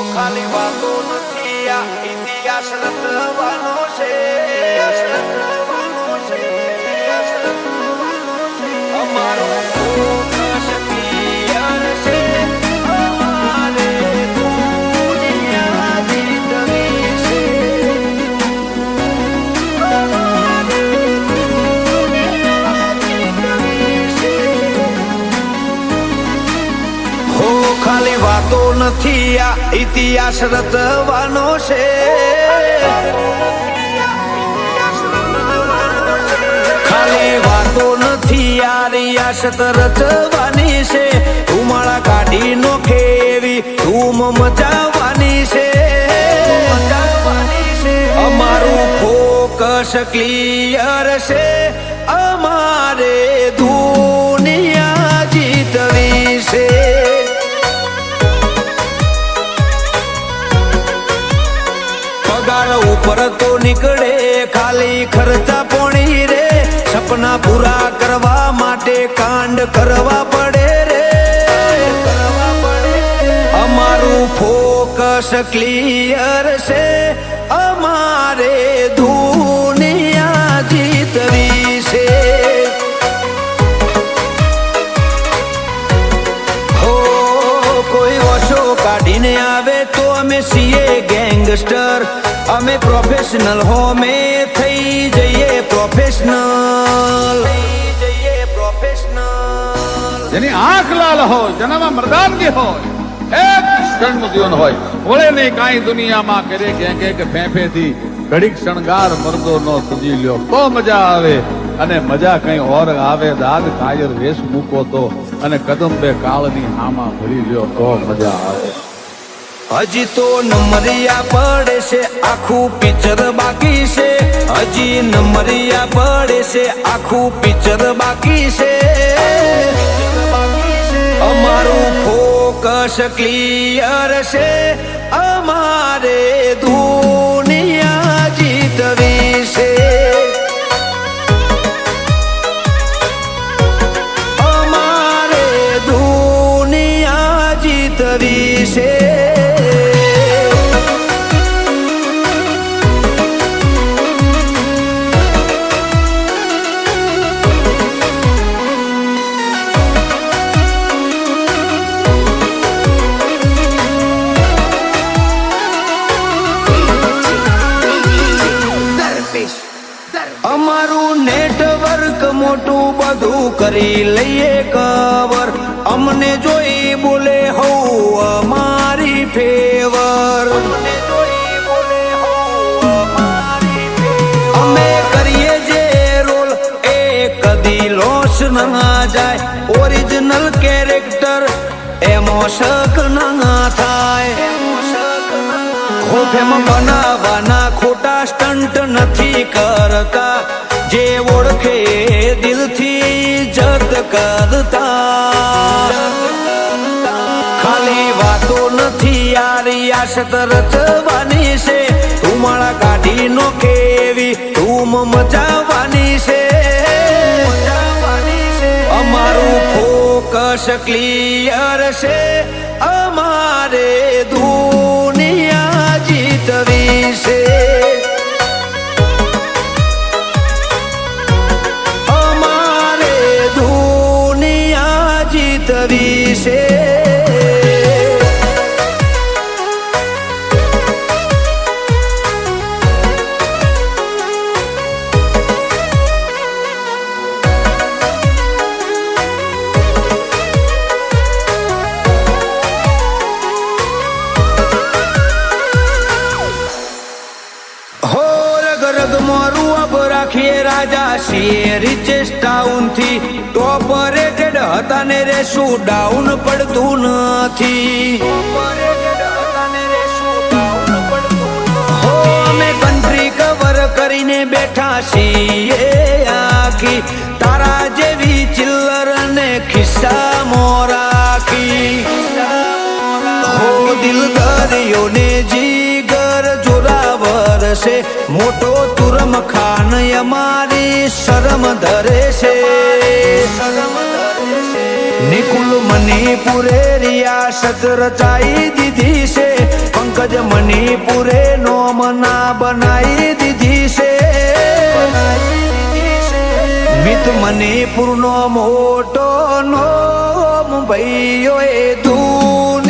ખાલી વાતો નથી આ ઇતિહાસ રચવાનો છે અમારો ફોકસ ક્લિયર છે અમારે દુનિયા જીતવી છે અમારે દુનિયા જીતવી છે હો ખાલી વાતો નથી આ ઇતિહાસ રચવાનો છે ખાલી વાતો નથી આ રિયાસત રચવાની છે ધુમાડા કાઢી નોખે એવી ધૂમ મચાવવાની છે અમારું ફોકસ ક્લિયર છે અમારે દુનિયા જીતવી છે પગાર ઉપર તો નીકળે ખાલી ખર્ચા પોણી રે સપના પૂરા કરવા માટે કાંડ કરવા પડે રે અમારું ફોકસ ક્લિયર છે અમારે દુનિયા જીતવી છે હો કોઈ ઓછો કાઢીને આવે તો અમે છીએ ગેંગસ્ટર અમે પ્રોફેશનલ હો અમે થઈ જઈએ પ્રોફેશનલ જેની આંખ લાલ હોય જેનામાં મર્દાનગી હોય એક ક્ષણનું જીવન હોય વળે નહીં કાંઈ દુનિયામાં કરે કે ફેંફેથી ઘડીક શણગાર મર્દો નો સજી લ્યો તો મજા આવે અને મજા કઈ ઓર આવે દાગ કાયર વેશ મૂકો તો અને કદમ બે કાળની હામાં ભરી લ્યો તો મજા આવે હજી તો નંબરિયા પડે છે આખું પિક્ચર બાકી છે હજી નંબરિયા પડે છે આખું પિક્ચર બાકી છે અમારું ફોકસ ક્લિયર છે અમારે દુનિયા જીતવી છે અમારે દુનિયા જીતવી છે અમારું નેટવર્ક મોટું બધું કરી લઈએ કવર અમને જોઈ બોલે હો અમારી ફેવર અમે કરીએ જે રોલ એ કદી લોસ ના જાય ઓરિજિનલ કેરેક્ટર એમાં શક ના થાય ખોફેમાં બનાવવાના ખોટા સ્ટન્ટ નથી કરતા જે ઓળખે દિલથી જત કરતા ખાલી વાતો નથી આ રિયાસત રચવાની છે ધુમાડા કાઢી નોખે એવી ધૂમ મચાવવાની છે અમારું ફોકસ ક્લિયર છે અમારે દુનિયા જીતવી છે અમારે દુનિયા જીતવી છે રાજા છીએ રિચેસ્ટ ટાઉન થી ટોપ રેટેડ હતા ને રેશું ડાઉન પડતું નથી હો અમે કન્ટ્રી કવર કરીને બેઠા છીએ આખી તારા જેવી ચિલ્લર ને ખિસ્સા મોરાખી હો દિલ દરિયો ને જીગર જોરાવર છે મોટો તુરમ ખાન અમારી શરમ ધરે છે નિકુલ મણિપુરે રિયાસત રચાઈ દીધી છે મણિપુરે નોમના બનાવી દીધી છે મિત મણિપુર નો મોટો નોમ ભાઈઓ એ દૂન